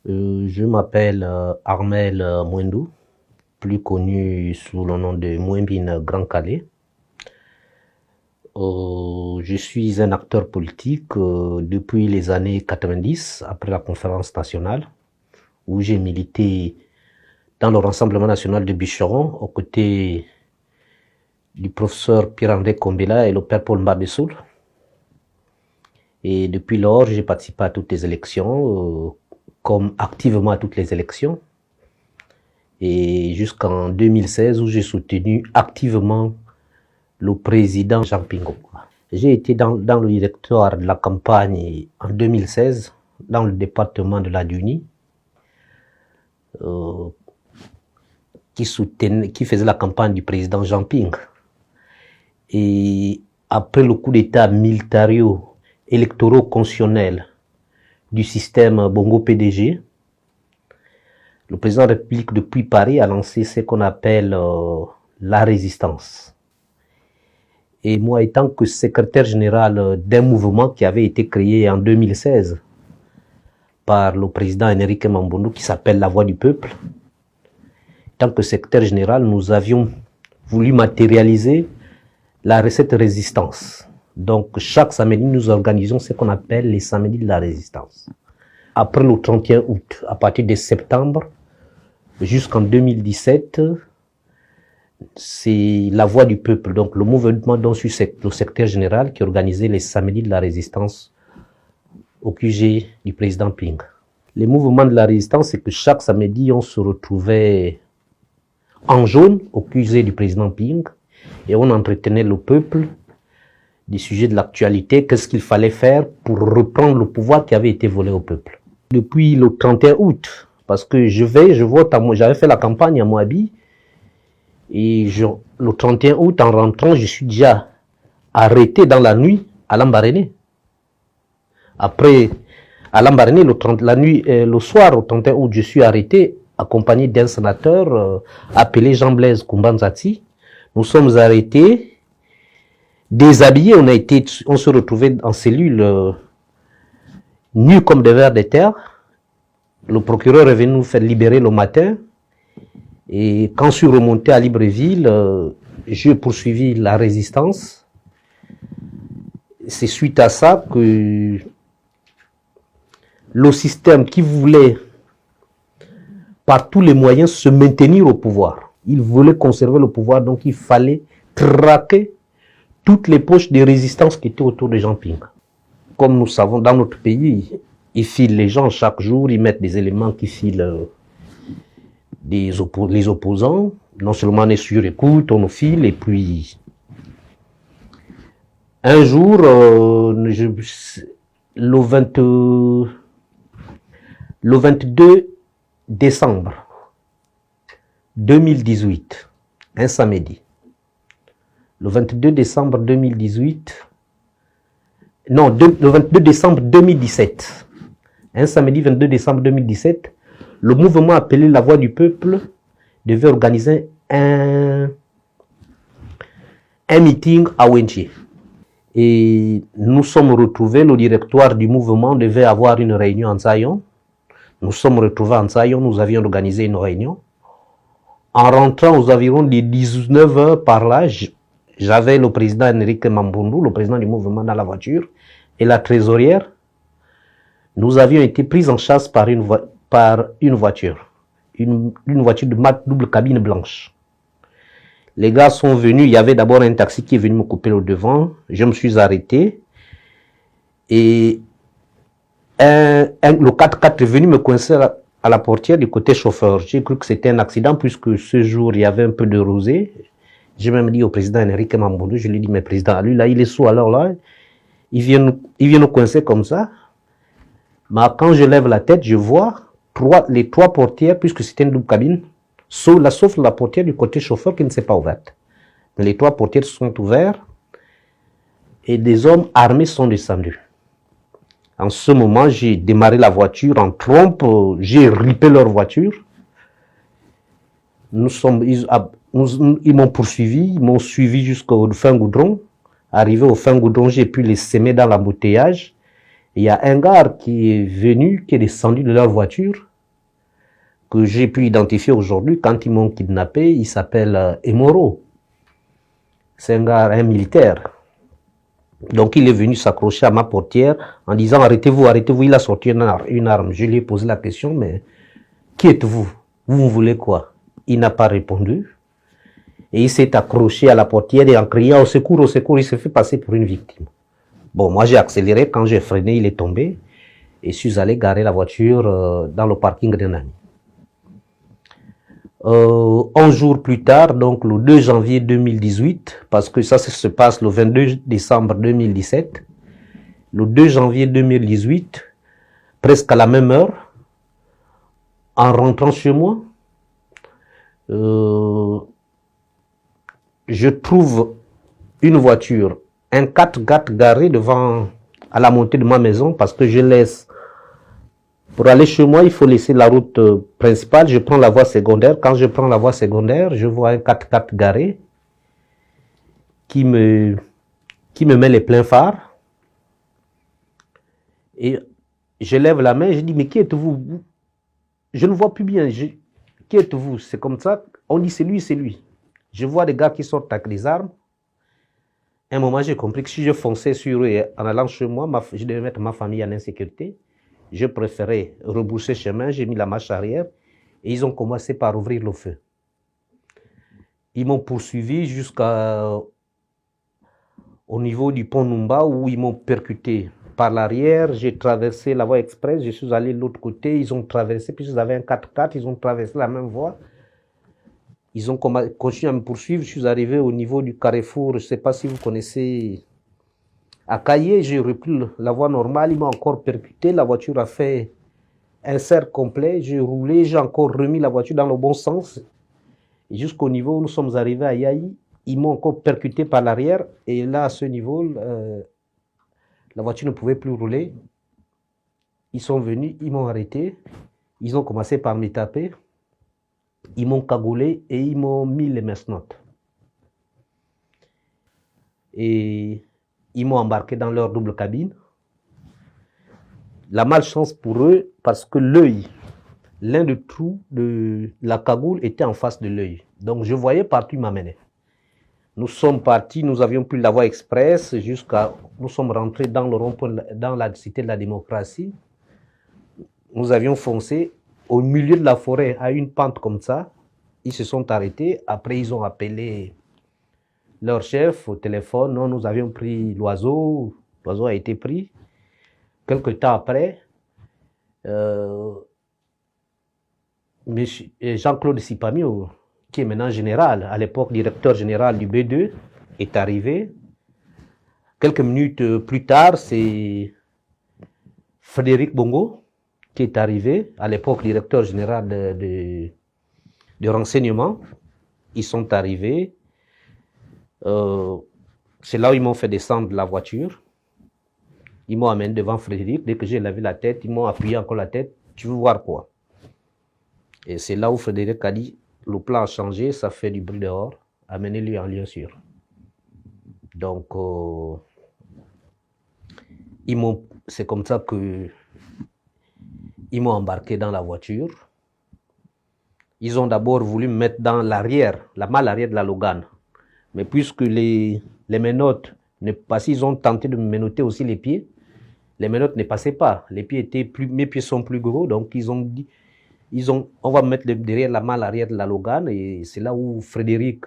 Je m'appelle Armel Mwendou, plus connu sous le nom de Mouembine Grand Calais. Je suis un acteur politique depuis les années 90, après la conférence nationale, où j'ai milité dans le Rassemblement national de Bicheron, aux côtés du professeur Pierre-André Kombela et le père Paul Mbabessoul. Et depuis lors, j'ai participé à toutes les élections, comme activement à toutes les élections. Et jusqu'en 2016, où j'ai soutenu activement le président Jean Pingo. J'ai été dans le directoire de la campagne en 2016, dans le département de la Duni, qui faisait la campagne du président Jean Ping. Et après le coup d'état militario-électoro-constitutionnel du système Bongo-PDG, le président de la République depuis Paris a lancé ce qu'on appelle la résistance. Et moi, étant que secrétaire général d'un mouvement qui avait été créé en 2016 par le président Enrique Mamboundou, qui s'appelle La Voix du Peuple, étant que secrétaire général, nous avions voulu matérialiser cette résistance. Donc, chaque samedi, nous organisons ce qu'on appelle les samedis de la résistance. Après le 31 août, à partir de septembre, jusqu'en 2017, c'est La Voix du Peuple, donc le mouvement dont je suis le secrétaire général, qui organisait les samedis de la résistance au QG du président Ping. Les mouvements de la résistance, c'est que chaque samedi, on se retrouvait en jaune au QG du président Ping et on entretenait le peuple des sujets de l'actualité, qu'est-ce qu'il fallait faire pour reprendre le pouvoir qui avait été volé au peuple. Depuis le 31 août, parce que je vote, j'avais fait la campagne à Moabi, et le 31 août, en rentrant, je suis déjà arrêté dans la nuit à Lambaréné. Après, à Lambaréné, le soir, au 31 août, je suis arrêté, accompagné d'un sénateur appelé Jean-Blaise Koumbanzati. Nous sommes arrêtés, déshabillés, on se retrouvait en cellule, nus comme des vers de terre. Le procureur est venu nous faire libérer le matin. Et quand je suis remonté à Libreville, j'ai poursuivi la résistance. C'est suite à ça que le système qui voulait par tous les moyens se maintenir au pouvoir, il voulait conserver le pouvoir, donc il fallait traquer toutes les poches de résistance qui étaient autour de Jean Ping. Comme nous savons, dans notre pays, ils filent les gens chaque jour, ils mettent des éléments qui filent les opposants. Non seulement on est sur écoute, on nous file, et puis un jour, le 22 décembre 2018, un samedi, le 22 décembre 2018, non, le 22 décembre 2017, un samedi 22 décembre 2017, le mouvement appelé La Voix du Peuple devait organiser un meeting à Wenchi. Et nous sommes retrouvés, le directoire du mouvement devait avoir une réunion en Zayon. Nous sommes retrouvés en Zayon, nous avions organisé une réunion. En rentrant aux environs des 19 heures par là, j'avais le président Enrique Mamboundou, le président du mouvement, dans la voiture, et la trésorière. Nous avions été pris en chasse par une voiture, une voiture de marque double cabine blanche. Les gars sont venus, il y avait d'abord un taxi qui est venu me couper le devant, je me suis arrêté, et le 4x4 est venu me coincer à la portière du côté chauffeur. J'ai cru que c'était un accident puisque ce jour il y avait un peu de rosée. J'ai même dit au président Enrique Mamboundou, je lui ai dit, mais président, lui là il est sous, alors là, il vient nous coincer comme ça. Mais quand je lève la tête, je vois les trois portières, puisque c'était une double cabine, sauf la portière du côté chauffeur qui ne s'est pas ouverte. Mais les trois portières sont ouvertes et des hommes armés sont descendus. En ce moment, j'ai démarré la voiture en trompe, j'ai ripé leur voiture. Ils m'ont poursuivi, ils m'ont suivi jusqu'au fin goudron. Arrivé au fin goudron, j'ai pu les semer dans l'embouteillage. Il y a un gars qui est venu, qui est descendu de leur voiture. que j'ai pu identifier aujourd'hui, quand ils m'ont kidnappé, il s'appelle Emoro. C'est un gars, un militaire. Donc il est venu s'accrocher à ma portière en disant arrêtez-vous, arrêtez-vous. Il a sorti une arme. Je lui ai posé la question, mais qui êtes-vous? Vous voulez quoi? Il n'a pas répondu. Et il s'est accroché à la portière et en criant au secours, il s'est fait passer pour une victime. Bon, moi j'ai accéléré, quand j'ai freiné, il est tombé et je suis allé garer la voiture dans le parking d'un ami. 11 jours plus tard, donc le 2 janvier 2018, parce que ça se passe le 22 décembre 2017, le 2 janvier 2018, presque à la même heure, en rentrant chez moi, je trouve une voiture, un 4x4 garé devant, à la montée de ma maison, parce que je laisse, pour aller chez moi, il faut laisser la route principale, je prends la voie secondaire. Quand je prends la voie secondaire, je vois un 4x4 garé qui me met les pleins phares. Et je lève la main, je dis, mais qui êtes-vous? Je ne vois plus bien. Qui êtes-vous? C'est comme ça. On dit, c'est lui, c'est lui. Je vois des gars qui sortent avec des armes. À un moment, j'ai compris que si je fonçais sur eux en allant chez moi, je devais mettre ma famille en insécurité. Je préférais rebrousser chemin, j'ai mis la marche arrière et ils ont commencé par ouvrir le feu. Ils m'ont poursuivi jusqu'au niveau du pont Numba où ils m'ont percuté par l'arrière. J'ai traversé la voie express, je suis allé de l'autre côté, ils ont traversé, puis ils avaient un 4x4, ils ont traversé la même voie. Ils ont continué à me poursuivre, je suis arrivé au niveau du carrefour, je ne sais pas si vous connaissez, à Caillé, j'ai repris la voie normale, ils m'ont encore percuté, la voiture a fait un cercle complet, j'ai roulé, j'ai encore remis la voiture dans le bon sens. Jusqu'au niveau où nous sommes arrivés à Yaï, ils m'ont encore percuté par l'arrière, et là, à ce niveau, la voiture ne pouvait plus rouler. Ils sont venus, ils m'ont arrêté, ils ont commencé par me taper, ils m'ont cagoulé et ils m'ont mis les messnotes. Et ils m'ont embarqué dans leur double cabine. La malchance pour eux, parce que l'œil, l'un des trous de la cagoule était en face de l'œil. Donc je voyais partout, ils m'amenaient. Nous sommes partis, nous avions pris la voie express jusqu'à... Nous sommes rentrés dans le rond-point, dans la cité de la démocratie. Nous avions foncé au milieu de la forêt, à une pente comme ça. Ils se sont arrêtés. Après, ils ont appelé leur chef au téléphone. Non, nous avions pris l'oiseau. L'oiseau a été pris. Quelque temps après, Jean-Claude Sipamio, qui est maintenant général, à l'époque directeur général du B2, est arrivé. Quelques minutes plus tard, c'est Frédéric Bongo qui est arrivé, à l'époque directeur général de renseignement. Ils sont arrivés. C'est là où ils m'ont fait descendre de la voiture. Ils m'ont amené devant Frédéric. Dès que j'ai lavé la tête, ils m'ont appuyé encore la tête. Tu veux voir quoi? Et c'est là où Frédéric a dit, le plan a changé, ça fait du bruit dehors. Amenez-lui en lieu sûr. Donc, c'est comme ça que ils m'ont embarqué dans la voiture. Ils ont d'abord voulu me mettre dans l'arrière, la malle arrière de la Logan. Mais puisque les menottes, parce qu'ils ont tenté de me menotter aussi les pieds, les menottes ne passaient pas. Les pieds étaient mes pieds sont plus gros, donc ils ont dit, on va me mettre derrière la malle arrière de la Logan. Et c'est là où Frédéric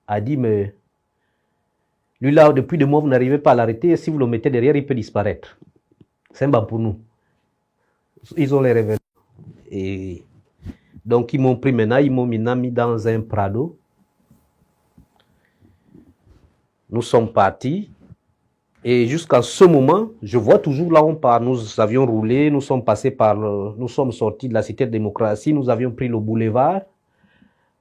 a dit, mais lui là, depuis 2 mois, vous n'arrivez pas à l'arrêter. Si vous le mettez derrière, il peut disparaître. C'est un bas pour nous. Ils ont les révélés. Et donc, ils m'ont pris maintenant, ils m'ont mis dans un Prado. Nous sommes partis. Et jusqu'à ce moment, je vois toujours là où on part. Nous avions roulé, nous sommes passés par, nous sommes sortis de la cité de démocratie, nous avions pris le boulevard.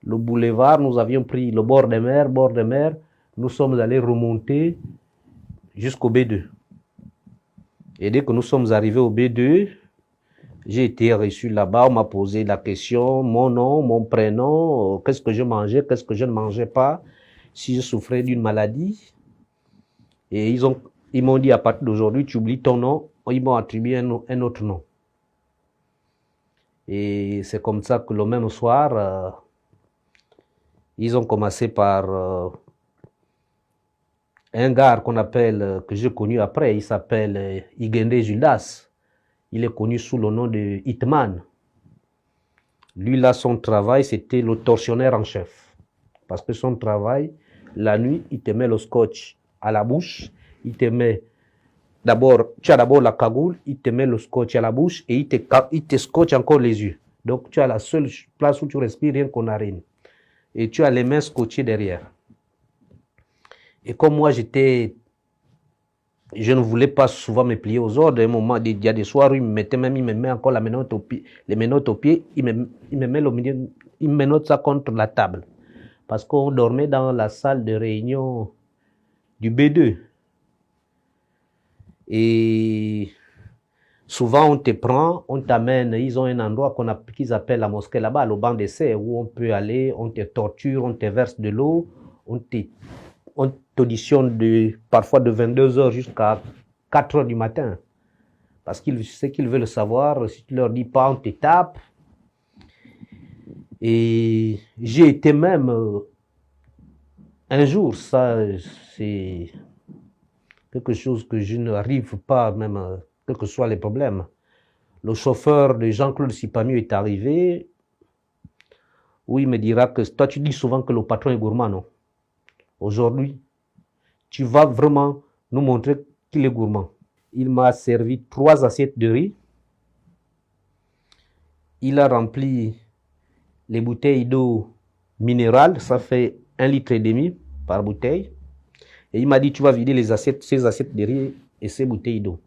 Le boulevard, nous avions pris le bord de mer. Nous sommes allés remonter jusqu'au B2. Et dès que nous sommes arrivés au B2, j'ai été reçu là-bas, on m'a posé la question, mon nom, mon prénom, qu'est-ce que je mangeais, qu'est-ce que je ne mangeais pas, si je souffrais d'une maladie. Et ils m'ont dit, à partir d'aujourd'hui, tu oublies ton nom, ils m'ont attribué un autre nom. Et c'est comme ça que le même soir, ils ont commencé par un gars qu'on appelle, que j'ai connu après, il s'appelle Igende Judas. Il est connu sous le nom de Hitman. Lui, là, son travail, c'était le tortionnaire en chef. Parce que son travail, la nuit, il te met le scotch à la bouche, il te met d'abord, tu as d'abord la cagoule, il te met le scotch à la bouche et il te scotche encore les yeux. Donc, tu as la seule place où tu respires rien qu'aux narines. Et tu as les mains scotchées derrière. Et comme moi, je ne voulais pas souvent me plier aux ordres. À un moment, il y a des soirs où il me met encore la menotte au pied, les menottes au pied, il me met il me menotte ça contre la table. Parce qu'on dormait dans la salle de réunion du B2. Et souvent, on te prend, on t'amène, ils ont un endroit qu'ils appellent la mosquée là-bas, le banc d'essai, où on peut aller, on te torture, on te verse de l'eau, on t'auditionne parfois de 22h jusqu'à 4h du matin. Parce qu'ils savent qu'ils veulent savoir, si tu leur dis pas, on te tape. Et j'ai été même, un jour, ça, c'est quelque chose que je n'arrive pas, même, quels que soient les problèmes. Le chauffeur de Jean-Claude Sipamieu est arrivé, où il me dira que toi, tu dis souvent que le patron est gourmand, non? Aujourd'hui, tu vas vraiment nous montrer qu'il est gourmand. Il m'a servi 3 assiettes de riz. Il a rempli les bouteilles d'eau minérale, ça fait 1,5 litre par bouteille. Et il m'a dit, tu vas vider ces assiettes de riz et ces bouteilles d'eau.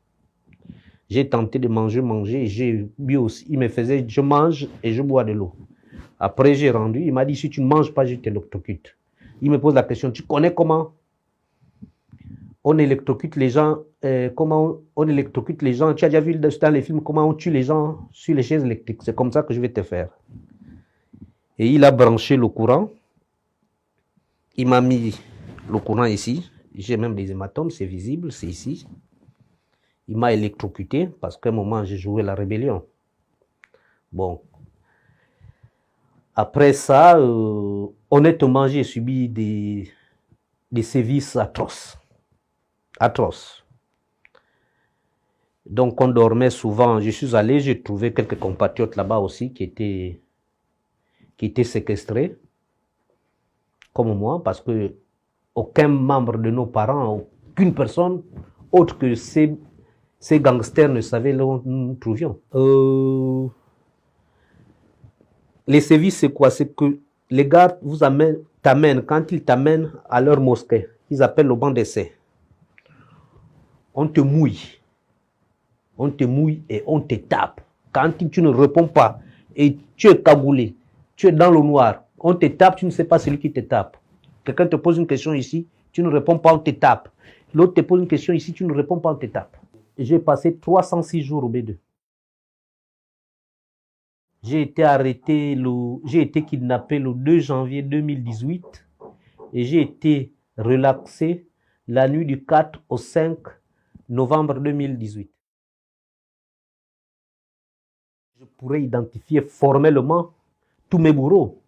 J'ai tenté de manger, j'ai bu aussi. Il me faisait, je mange et je bois de l'eau. Après, j'ai rendu, il m'a dit, si tu ne manges pas, je t'électrocute. Il me pose la question, tu connais comment on électrocute les gens, comment on électrocute les gens? Tu as déjà vu dans les films comment on tue les gens sur les chaises électriques? C'est comme ça que je vais te faire. Et il a branché le courant. Il m'a mis le courant ici. J'ai même des hématomes, c'est visible, c'est ici. Il m'a électrocuté parce qu'à un moment, j'ai joué la rébellion. Bon. Après ça, honnêtement, j'ai subi des sévices atroces. Atroces. Donc, on dormait souvent. Je suis allé, j'ai trouvé quelques compatriotes là-bas aussi qui étaient séquestrés, comme moi, parce que aucun membre de nos parents, aucune personne autre que ces gangsters ne savait là où nous nous trouvions. Les sévices, c'est quoi? C'est que les gars t'amènent, quand ils t'amènent à leur mosquée, ils appellent le banc d'essai. On te mouille et on te tape. Quand tu ne réponds pas et tu es cagoulé, tu es dans le noir, on te tape, tu ne sais pas celui qui te tape. Quelqu'un te pose une question ici, tu ne réponds pas, on te tape. L'autre te pose une question ici, tu ne réponds pas, on te tape. J'ai passé 306 jours au B2. J'ai été arrêté, j'ai été kidnappé le 2 janvier 2018 et j'ai été relaxé la nuit du 4 au 5 novembre 2018. Je pourrais identifier formellement tous mes bourreaux,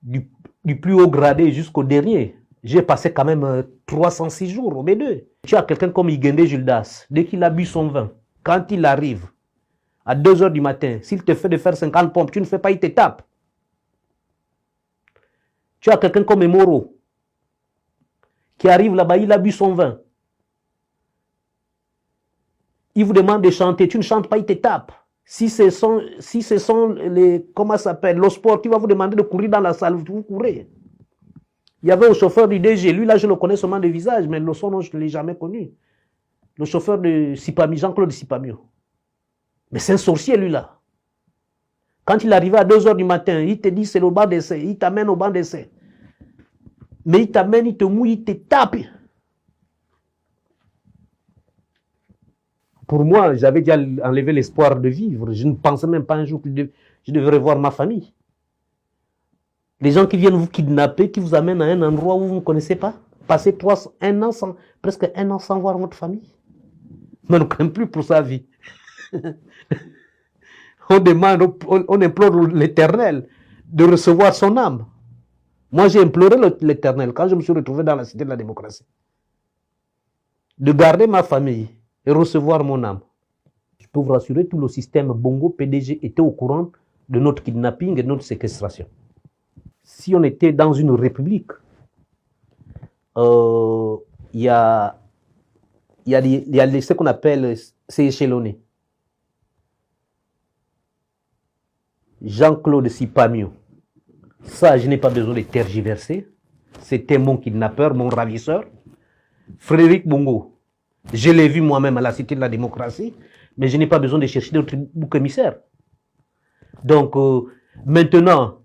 du plus haut gradé jusqu'au dernier. J'ai passé quand même 306 jours au B2. Tu as quelqu'un comme Igende Judas, dès qu'il a bu son vin, quand il arrive à 2h du matin, s'il te fait de faire 50 pompes, tu ne fais pas, il te tape. Tu as quelqu'un comme Emoro, qui arrive là-bas, il a bu son vin. Il vous demande de chanter, tu ne chantes pas, il te tape. Si ce sont les, comment ça s'appelle, le sport qui va vous demander de courir dans la salle, vous courez. Il y avait un chauffeur du DG, lui là je le connais seulement de visage, mais le son nom je ne l'ai jamais connu. Le chauffeur de Sipamieu, Jean-Claude Sipamieu. Mais c'est un sorcier lui là. Quand il arrivait à 2h du matin, il te dit c'est le banc d'essai, il t'amène au banc d'essai. Mais il t'amène, il te mouille, il te tape. Pour moi, j'avais déjà enlevé l'espoir de vivre. Je ne pensais même pas un jour que je devrais voir ma famille. Les gens qui viennent vous kidnapper, qui vous amènent à un endroit où vous ne connaissez pas, passer presque un an sans voir votre famille. Mais on ne craint plus pour sa vie. on demande, on implore l'Éternel de recevoir son âme. Moi, j'ai imploré l'Éternel quand je me suis retrouvé dans la cité de la démocratie, de garder ma famille et recevoir mon âme. Je peux vous rassurer, tout le système Bongo PDG était au courant de notre kidnapping et de notre séquestration. Si on était dans une république, il y a ce qu'on appelle ces échelonnés. Jean-Claude Sipamio, ça je n'ai pas besoin de tergiverser, c'était mon kidnappeur, mon ravisseur. Frédéric Bongo, je l'ai vu moi-même à la Cité de la démocratie, mais je n'ai pas besoin de chercher d'autres boucs émissaires. Donc maintenant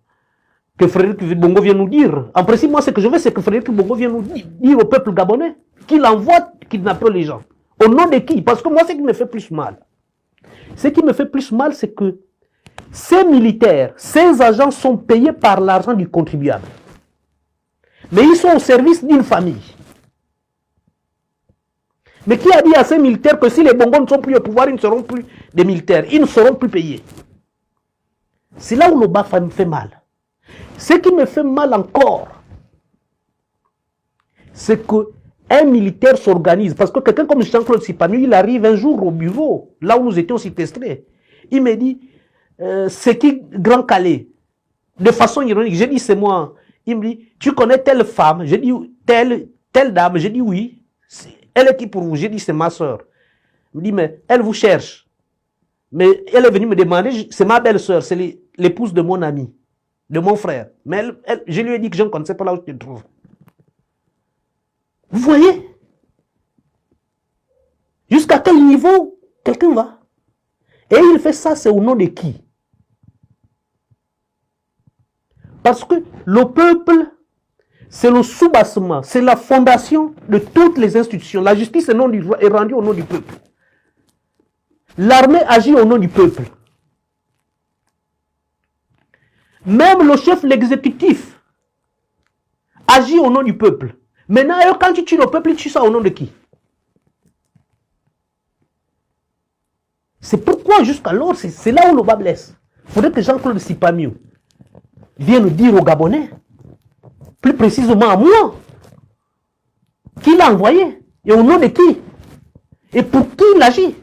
que Frédéric Bongo vient nous dire, en principe moi ce que je veux c'est que Frédéric Bongo vienne nous dire au peuple gabonais qu'il envoie kidnapper les gens. Au nom de qui? Parce que moi ce qui me fait plus mal, c'est que ces militaires, ces agents sont payés par l'argent du contribuable. Mais ils sont au service d'une famille. Mais qui a dit à ces militaires que si les Bongos ne sont plus au pouvoir, ils ne seront plus des militaires, ils ne seront plus payés? C'est là où le bas me fait mal. Ce qui me fait mal encore, c'est qu'un militaire s'organise. Parce que quelqu'un comme Jean-Claude Sipamio, il arrive un jour au bureau, là où nous étions séquestrés. Il me dit, c'est qui Grand Calais? De façon ironique, j'ai dit c'est moi. Il me dit, tu connais telle femme? J'ai dit, telle dame? J'ai dit oui. Elle est qui pour vous? J'ai dit c'est ma soeur. Il me dit, mais elle vous cherche. Mais elle est venue me demander, c'est ma belle-sœur, c'est l'épouse de mon ami, de mon frère. Mais je lui ai dit que je ne connaissais pas là où je te trouve. Vous voyez? Jusqu'à quel niveau quelqu'un va? Et il fait ça, c'est au nom de qui? Parce que le peuple, c'est le soubassement, c'est la fondation de toutes les institutions. La justice est rendue au nom du peuple. L'armée agit au nom du peuple. Même le chef, l'exécutif, agit au nom du peuple. Maintenant, quand tu tues le peuple, tu tues ça au nom de qui? C'est pourquoi jusqu'alors, c'est là où le bas blesse. Il faudrait que Jean-Claude Sipamio vienne nous dire aux Gabonais, plus précisément à moi, qui l'a envoyé et au nom de qui et pour qui il agit.